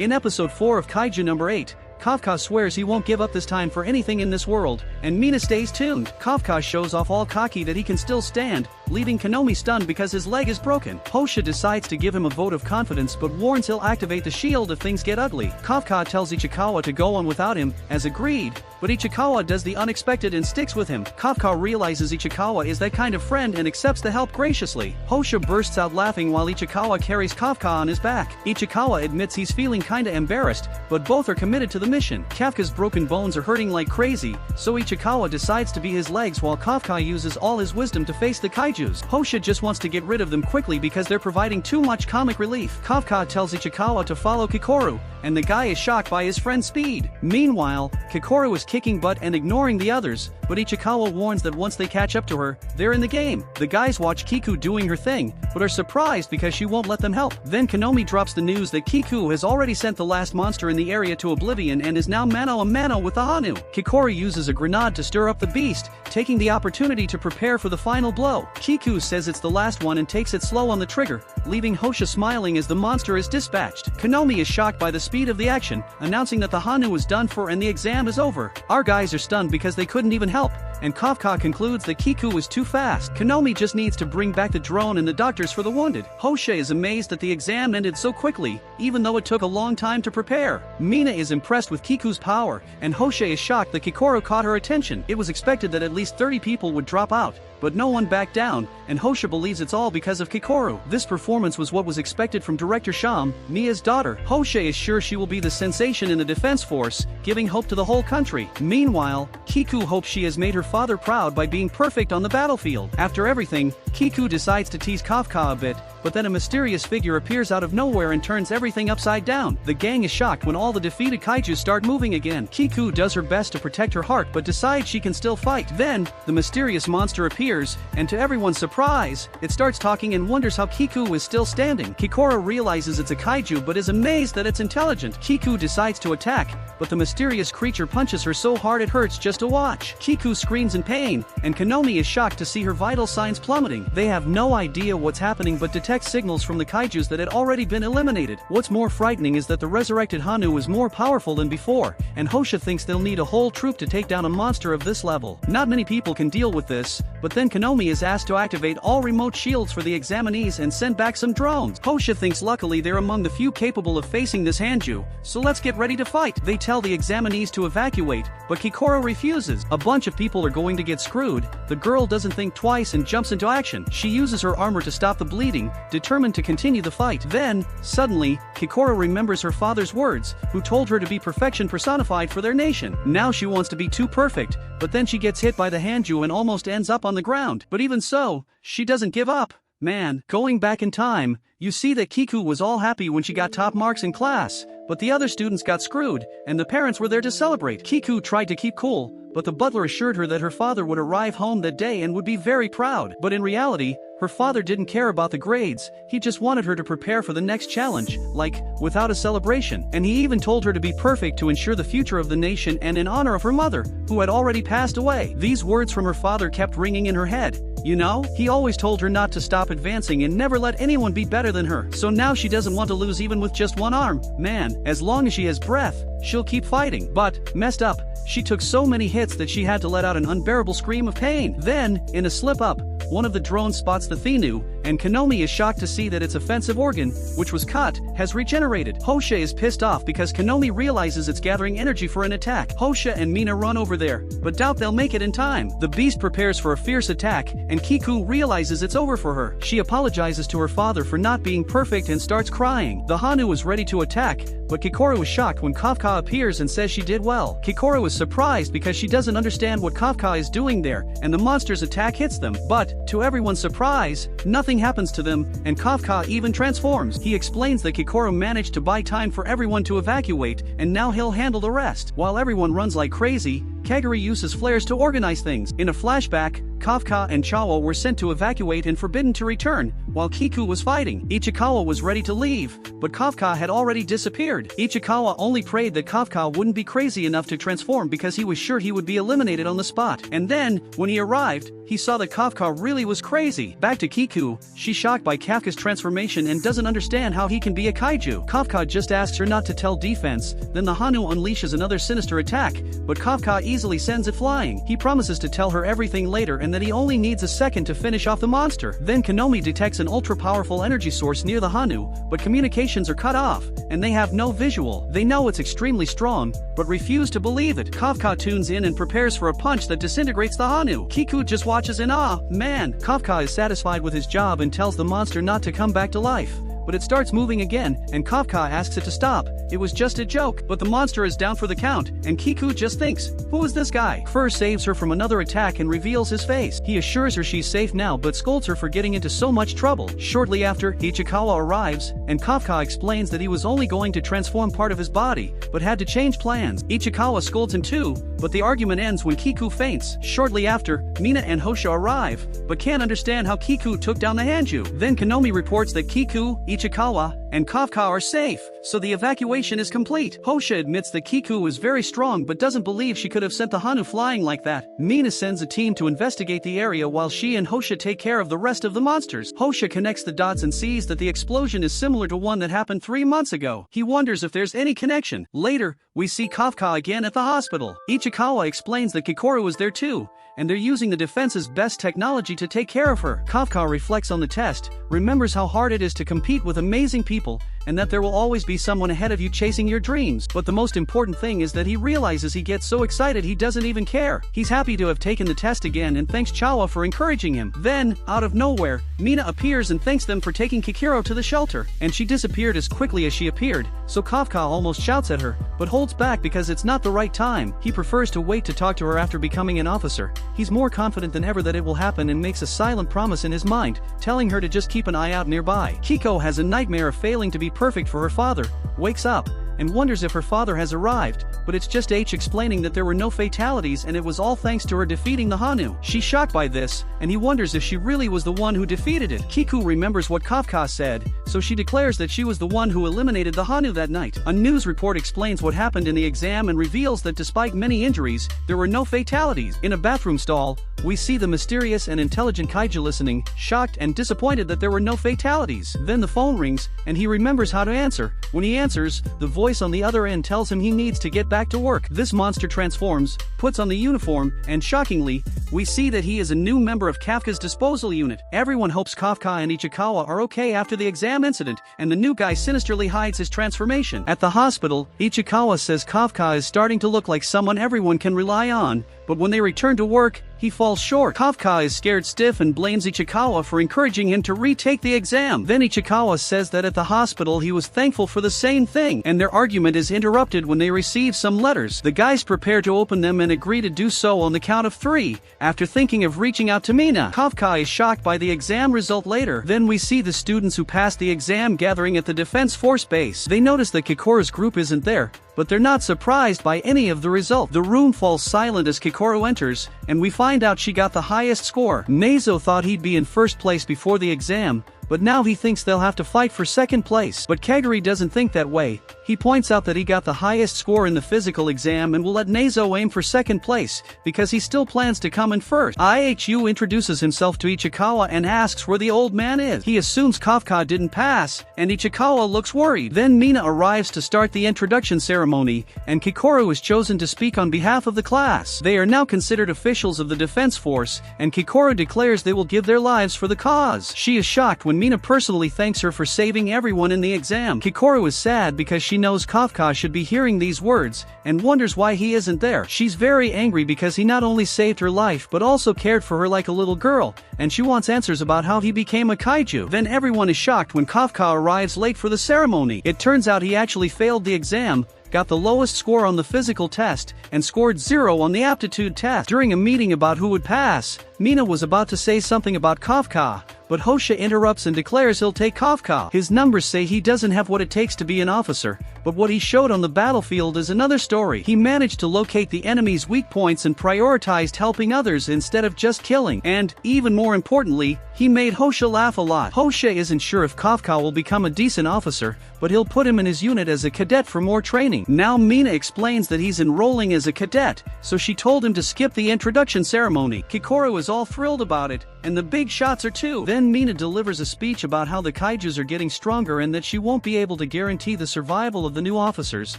In episode 4 of Kaiju number 8, Kafka swears he won't give up this time for anything in this world, and Mina stays tuned. Kafka shows off all cocky that he can still stand, leaving Konomi stunned because his leg is broken. Hosha decides to give him a vote of confidence but warns he'll activate the shield if things get ugly. Kafka tells Ichikawa to go on without him, as agreed, but Ichikawa does the unexpected and sticks with him. Kafka realizes Ichikawa is that kind of friend and accepts the help graciously. Hosha bursts out laughing while Ichikawa carries Kafka on his back. Ichikawa admits he's feeling kinda embarrassed, but both are committed to the mission. Kafka's broken bones are hurting like crazy, so Ichikawa decides to be his legs while Kafka uses all his wisdom to face the kaijus. Hosha just wants to get rid of them quickly because they're providing too much comic relief. Kafka tells Ichikawa to follow Kikoru, and the guy is shocked by his friend's speed. Meanwhile, Kikoru is kicking butt and ignoring the others, but Ichikawa warns that once they catch up to her, they're in the game. The guys watch Kiku doing her thing, but are surprised because she won't let them help. Then Konomi drops the news that Kiku has already sent the last monster in the area to oblivion and is now mano a mano with the Hanu. Kikoru uses a grenade to stir up the beast, taking the opportunity to prepare for the final blow. Kiku says it's the last one and takes it slow on the trigger, leaving Hosha smiling as the monster is dispatched. Konomi is shocked by the speed of the action, announcing that the Hanu is done for and the exam is over. Our guys are stunned because they couldn't even help, and Kafka concludes that Kiku is too fast. Konomi just needs to bring back the drone and the doctors for the wounded. Hosha is amazed that the exam ended so quickly, even though it took a long time to prepare. Mina is impressed with Kiku's power, and Hosha is shocked that Kikoru caught her attention. It was expected that at least 30 people would drop out, but no one backed down, and Hosha believes it's all because of Kikoru. This performance was what was expected from director Sham, Mia's daughter. Hosha is sure she will be the sensation in the defense force, giving hope to the whole country. Meanwhile, Kiku hopes she has made her father proud by being perfect on the battlefield. After everything, Kiku decides to tease Kafka a bit, but then a mysterious figure appears out of nowhere and turns everything upside down. The gang is shocked when all the defeated kaiju start moving again. Kiku does her best to protect her heart but decides she can still fight. Then, the mysterious monster appears, and to everyone's surprise, it starts talking and wonders how Kiku is still standing. Kikoru realizes it's a kaiju but is amazed that it's intelligent. Kiku decides to attack, but the mysterious creature punches her so hard it hurts just to watch. Kiku screams in pain, and Konomi is shocked to see her vital signs plummeting. They have no idea what's happening but detect signals from the kaijus that had already been eliminated. What's more frightening is that the resurrected Hanu is more powerful than before, and Hosha thinks they'll need a whole troop to take down a monster of this level. Not many people can deal with this, but then Konomi is asked to activate all remote shields for the examinees and send back some drones. Hosha thinks luckily they're among the few capable of facing this Hanju, so let's get ready to fight. They tell the examinees to evacuate, but Kikoru refuses. A bunch of people are going to get screwed. The girl doesn't think twice and jumps into action. She uses her armor to stop the bleeding, determined to continue the fight. Then, suddenly, Kikoru remembers her father's words, who told her to be perfection personified for their nation. Now she wants to be too perfect, but then she gets hit by the Hanju and almost ends up on the ground. But even so, she doesn't give up. Man, going back in time, you see that Kiku was all happy when she got top marks in class, but the other students got screwed, and the parents were there to celebrate. Kiku tried to keep cool, but the butler assured her that her father would arrive home that day and would be very proud. But in reality, her father didn't care about the grades, he just wanted her to prepare for the next challenge, like, without a celebration. And he even told her to be perfect to ensure the future of the nation and in honor of her mother, who had already passed away. These words from her father kept ringing in her head. You know, he always told her not to stop advancing and never let anyone be better than her. So now she doesn't want to lose even with just one arm. Man, as long as she has breath, she'll keep fighting. But, messed up, she took so many hits that she had to let out an unbearable scream of pain. Then, in a slip-up, one of the drones spots the Thenu, and Konomi is shocked to see that its offensive organ, which was cut, has regenerated. Hosha is pissed off because Konomi realizes it's gathering energy for an attack. Hosha and Mina run over there, but doubt they'll make it in time. The beast prepares for a fierce attack, and Kiku realizes it's over for her. She apologizes to her father for not being perfect and starts crying. The Hanu is ready to attack, but Kikoru is shocked when Kafka appears and says she did well. Kikoru is surprised because she doesn't understand what Kafka is doing there, and the monster's attack hits them. But, to everyone's surprise, nothing happens to them, and Kafka even transforms. He explains that Kikoru managed to buy time for everyone to evacuate, and now he'll handle the rest. While everyone runs like crazy, Kagura uses flares to organize things. In a flashback, Kafka and Chawa were sent to evacuate and forbidden to return, while Kiku was fighting. Ichikawa was ready to leave, but Kafka had already disappeared. Ichikawa only prayed that Kafka wouldn't be crazy enough to transform because he was sure he would be eliminated on the spot. And then, when he arrived, he saw that Kafka really was crazy. Back to Kiku, she's shocked by Kafka's transformation and doesn't understand how he can be a kaiju. Kafka just asks her not to tell defense, then the Hanu unleashes another sinister attack, but Kafka easily sends it flying. He promises to tell her everything later and that he only needs a second to finish off the monster. Then Konomi detects an ultra-powerful energy source near the Hanu, but communications are cut off, and they have no visual. They know it's extremely strong, but refuse to believe it. Kafka tunes in and prepares for a punch that disintegrates the Hanu. Kiku just watches in awe. Man, Kafka is satisfied with his job and tells the monster not to come back to life. But it starts moving again, and Kafka asks it to stop. It was just a joke, but the monster is down for the count, and Kiku just thinks, who is this guy? Fur saves her from another attack and reveals his face. He assures her she's safe now but scolds her for getting into so much trouble. Shortly after, Ichikawa arrives, and Kafka explains that he was only going to transform part of his body, but had to change plans. Ichikawa scolds him too, but the argument ends when Kiku faints. Shortly after, Mina and Hosha arrive, but can't understand how Kiku took down the Hanju. Then Konomi reports that Kiku, Ichikawa, and Kafka are safe, so the evacuation is complete. Hosha admits that Kiku is very strong but doesn't believe she could have sent the Hanu flying like that. Mina sends a team to investigate the area while she and Hosha take care of the rest of the monsters. Hosha connects the dots and sees that the explosion is similar to one that happened 3 months ago. He wonders if there's any connection. Later, we see Kafka again at the hospital. Ichikawa explains that Kikoru is there too, and they're using the defense's best technology to take care of her. Kafka reflects on the test, remembers how hard it is to compete with amazing people, and that there will always be someone ahead of you chasing your dreams. But the most important thing is that he realizes he gets so excited he doesn't even care. He's happy to have taken the test again and thanks Chawa for encouraging him. Then, out of nowhere, Mina appears and thanks them for taking Kikiro to the shelter, and she disappeared as quickly as she appeared, so Kafka almost shouts at her, but holds back because it's not the right time. He prefers to wait to talk to her after becoming an officer. He's more confident than ever that it will happen and makes a silent promise in his mind, telling her to just keep an eye out nearby. Kiko has a nightmare of failing to be perfect for her father, wakes up, and wonders if her father has arrived, but it's just H explaining that there were no fatalities and it was all thanks to her defeating the Hanu. She's shocked by this, and he wonders if she really was the one who defeated it. Kiku remembers what Kafka said, so she declares that she was the one who eliminated the Hanu that night. A news report explains what happened in the exam and reveals that despite many injuries, there were no fatalities. In a bathroom stall, we see the mysterious and intelligent Kaiju listening, shocked and disappointed that there were no fatalities. Then the phone rings, and he remembers how to answer. When he answers, the voice on the other end tells him he needs to get back to work. This monster transforms, puts on the uniform, and shockingly, we see that he is a new member of Kafka's disposal unit. Everyone hopes Kafka and Ichikawa are okay after the exam incident, and the new guy sinisterly hides his transformation. At the hospital, Ichikawa says Kafka is starting to look like someone everyone can rely on, but when they return to work, he falls short. Kafka is scared stiff and blames Ichikawa for encouraging him to retake the exam. Then Ichikawa says that at the hospital he was thankful for the same thing, and their argument is interrupted when they receive some letters. The guys prepare to open them and agree to do so on the count of 3, after thinking of reaching out to Mina. Kafka is shocked by the exam result later. Then we see the students who passed the exam gathering at the Defense Force base. They notice that Kikoru's group isn't there, but they're not surprised by any of the result. The room falls silent as Kikoru enters, and we find out she got the highest score. Nezo thought he'd be in first place before the exam, but now he thinks they'll have to fight for second place. But Kaguri doesn't think that way. He points out that he got the highest score in the physical exam and will let Nezo aim for second place, because he still plans to come in first. IHU introduces himself to Ichikawa and asks where the old man is. He assumes Kafka didn't pass, and Ichikawa looks worried. Then Mina arrives to start the introduction ceremony, and Kikoru is chosen to speak on behalf of the class. They are now considered officials of the Defense Force, and Kikoru declares they will give their lives for the cause. She is shocked when Mina personally thanks her for saving everyone in the exam. Kikoru is sad because she knows Kafka should be hearing these words, and wonders why he isn't there. She's very angry because he not only saved her life but also cared for her like a little girl, and she wants answers about how he became a kaiju. Then everyone is shocked when Kafka arrives late for the ceremony. It turns out he actually failed the exam, got the lowest score on the physical test, and scored 0 on the aptitude test. During a meeting about who would pass, Mina was about to say something about Kafka, but Hosha interrupts and declares he'll take Kafka. His numbers say he doesn't have what it takes to be an officer, but what he showed on the battlefield is another story. He managed to locate the enemy's weak points and prioritized helping others instead of just killing. And, even more importantly, he made Hosha laugh a lot. Hosha isn't sure if Kafka will become a decent officer, but he'll put him in his unit as a cadet for more training. Now Mina explains that he's enrolling as a cadet, so she told him to skip the introduction ceremony. Kikoru is all thrilled about it, and the big shots are too. Then Mina delivers a speech about how the Kaijus are getting stronger and that she won't be able to guarantee the survival of the new officers,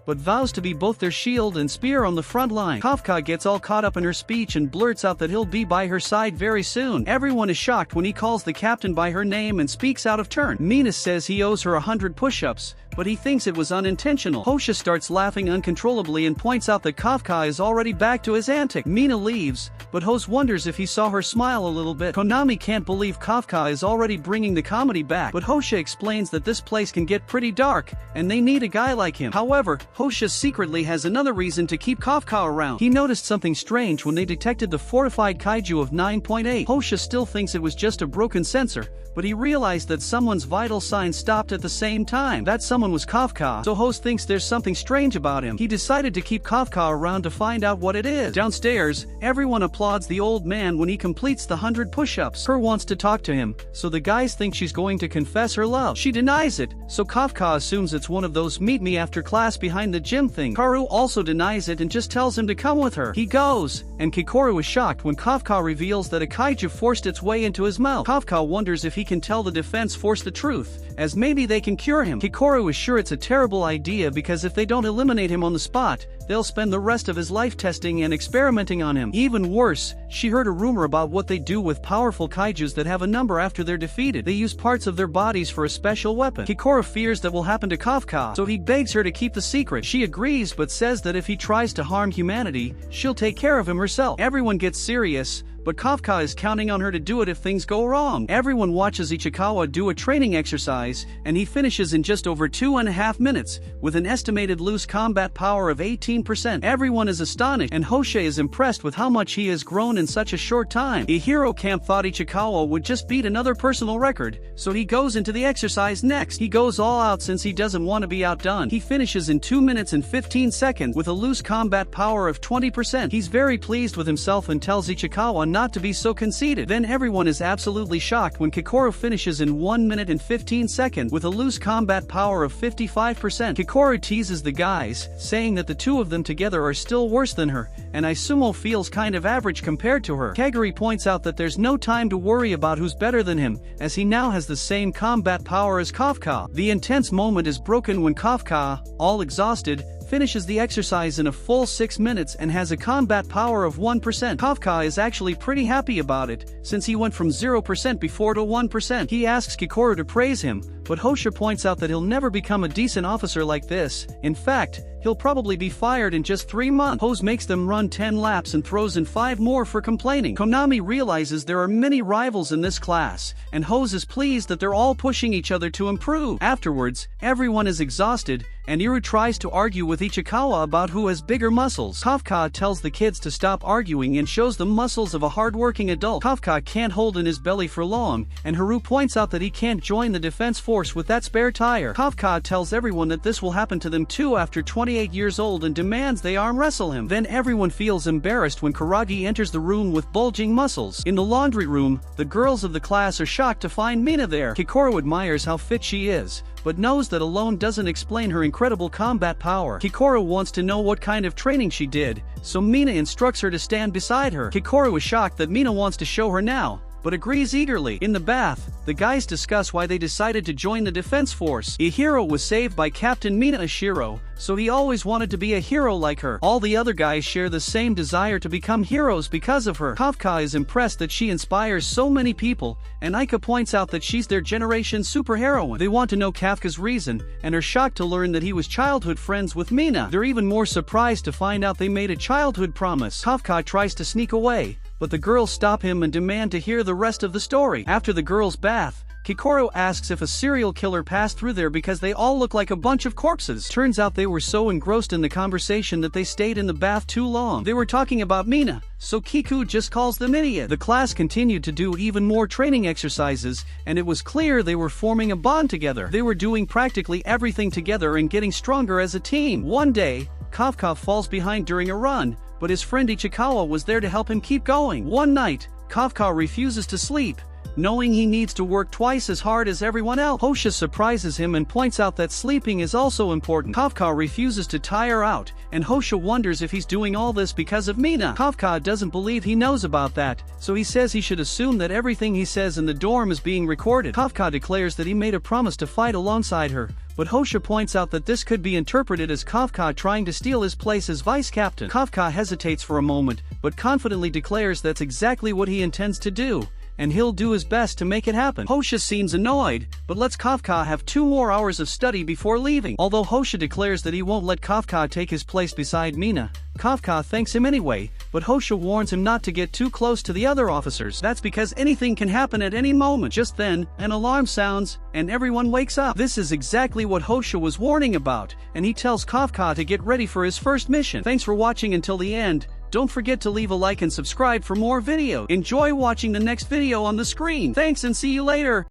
but vows to be both their shield and spear on the front line. Kafka gets all caught up in her speech and blurts out that he'll be by her side very soon. Everyone is shocked when he calls the captain by her name and speaks out of turn. Mina says he owes her 100 push-ups, but he thinks it was unintentional. Hosha starts laughing uncontrollably and points out that Kafka is already back to his antic. Mina leaves, but Hose wonders if he saw her smile a little bit. Konami can't believe Kafka is already bringing the comedy back, but Hosha explains that this place can get pretty dark, and they need a guy like him. However, Hosha secretly has another reason to keep Kafka around. He noticed something strange when they detected the fortified Kaiju of 9.8. Hosha still thinks it was just a broken sensor, but he realized that someone's vital signs stopped at the same time. That someone was Kafka, so Hose thinks there's something strange about him. He decided to keep Kafka around to find out what it is. Downstairs, everyone applauds the old man when he completes the 100 push-ups. Her wants to talk to him, so the guys think she's going to confess her love. She denies it, so Kafka assumes it's one of those meet me after class behind the gym thing. Karu also denies it and just tells him to come with her. He goes, and Kikoru is shocked when Kafka reveals that a Kaiju forced its way into his mouth. Kafka wonders if he can tell the defense force the truth, as maybe they can cure him. Kikoru is sure it's a terrible idea because if they don't eliminate him on the spot, they'll spend the rest of his life testing and experimenting on him. Even worse, she heard a rumor about what they do with powerful Kaijus that have a number after they're defeated. They use parts of their bodies for a special weapon. Kikoru fears that will happen to Kafka, so he begs her to keep the secret. She agrees but says that if he tries to harm humanity, she'll take care of him herself. Everyone gets serious, but Kafka is counting on her to do it if things go wrong. Everyone watches Ichikawa do a training exercise, and he finishes in just over 2.5 minutes, with an estimated loose combat power of 18%. Everyone is astonished, and Hosha is impressed with how much he has grown in such a short time. A hero camp thought Ichikawa would just beat another personal record, so he goes into the exercise next. He goes all out since he doesn't want to be outdone. He finishes in 2 minutes and 15 seconds with a loose combat power of 20%. He's very pleased with himself and tells Ichikawa not to be so conceited. Then everyone is absolutely shocked when Kikoru finishes in 1 minute and 15 seconds with a loose combat power of 55%. Kikoru teases the guys, saying that the two of them together are still worse than her, and Isumo feels kind of average compared to her. Kaguri points out that there's no time to worry about who's better than him, as he now has the same combat power as Kafka. The intense moment is broken when Kafka, all exhausted, finishes the exercise in a full 6 minutes and has a combat power of 1%. Kafka is actually pretty happy about it, since he went from 0% before to 1%. He asks Kikoru to praise him, but Hosha points out that he'll never become a decent officer like this. In fact, he'll probably be fired in just 3 months. Hose makes them run 10 laps and throws in 5 more for complaining. Konami realizes there are many rivals in this class, and Hose is pleased that they're all pushing each other to improve. Afterwards, everyone is exhausted, and Iru tries to argue with Ichikawa about who has bigger muscles. Kafka tells the kids to stop arguing and shows them muscles of a hard-working adult. Kafka can't hold in his belly for long, and Haru points out that he can't join the defense force with that spare tire. Kafka tells everyone that this will happen to them too after 28 years old and demands they arm wrestle him. Then everyone feels embarrassed when Kuragi enters the room with bulging muscles. In the laundry room, the girls of the class are shocked to find Mina there. Kikoru admires how fit she is, but knows that alone doesn't explain her incredible combat power. Kikoru wants to know what kind of training she did, so Mina instructs her to stand beside her. Kikoru is shocked that Mina wants to show her now, but agrees eagerly. In the bath, the guys discuss why they decided to join the defense force. A hero was saved by Captain Mina Ashiro, so he always wanted to be a hero like her. All the other guys share the same desire to become heroes because of her. Kafka is impressed that she inspires so many people, and Aika points out that she's their generation's superheroine. They want to know Kafka's reason, and are shocked to learn that he was childhood friends with Mina. They're even more surprised to find out they made a childhood promise. Kafka tries to sneak away, but the girls stop him and demand to hear the rest of the story. After the girls' bath, Kikoro asks if a serial killer passed through there because they all look like a bunch of corpses. Turns out they were so engrossed in the conversation that they stayed in the bath too long. They were talking about Mina, so Kiku just calls them idiot. The class continued to do even more training exercises, and it was clear they were forming a bond together. They were doing practically everything together and getting stronger as a team. One day, Kafka falls behind during a run, but his friend Ichikawa was there to help him keep going. One night, Kafka refuses to sleep, knowing he needs to work twice as hard as everyone else. Hosha surprises him and points out that sleeping is also important. Kafka refuses to tire out, and Hosha wonders if he's doing all this because of Mina. Kafka doesn't believe he knows about that, so he says he should assume that everything he says in the dorm is being recorded. Kafka declares that he made a promise to fight alongside her, but Hosha points out that this could be interpreted as Kafka trying to steal his place as vice captain. Kafka hesitates for a moment, but confidently declares that's exactly what he intends to do, and he'll do his best to make it happen. Hosha seems annoyed, but lets Kafka have 2 more hours of study before leaving. Although Hosha declares that he won't let Kafka take his place beside Mina, Kafka thanks him anyway, but Hosha warns him not to get too close to the other officers. That's because anything can happen at any moment. Just then, an alarm sounds, and everyone wakes up. This is exactly what Hosha was warning about, and he tells Kafka to get ready for his first mission. Thanks for watching until the end. Don't forget to leave a like and subscribe for more videos. Enjoy watching the next video on the screen. Thanks and see you later.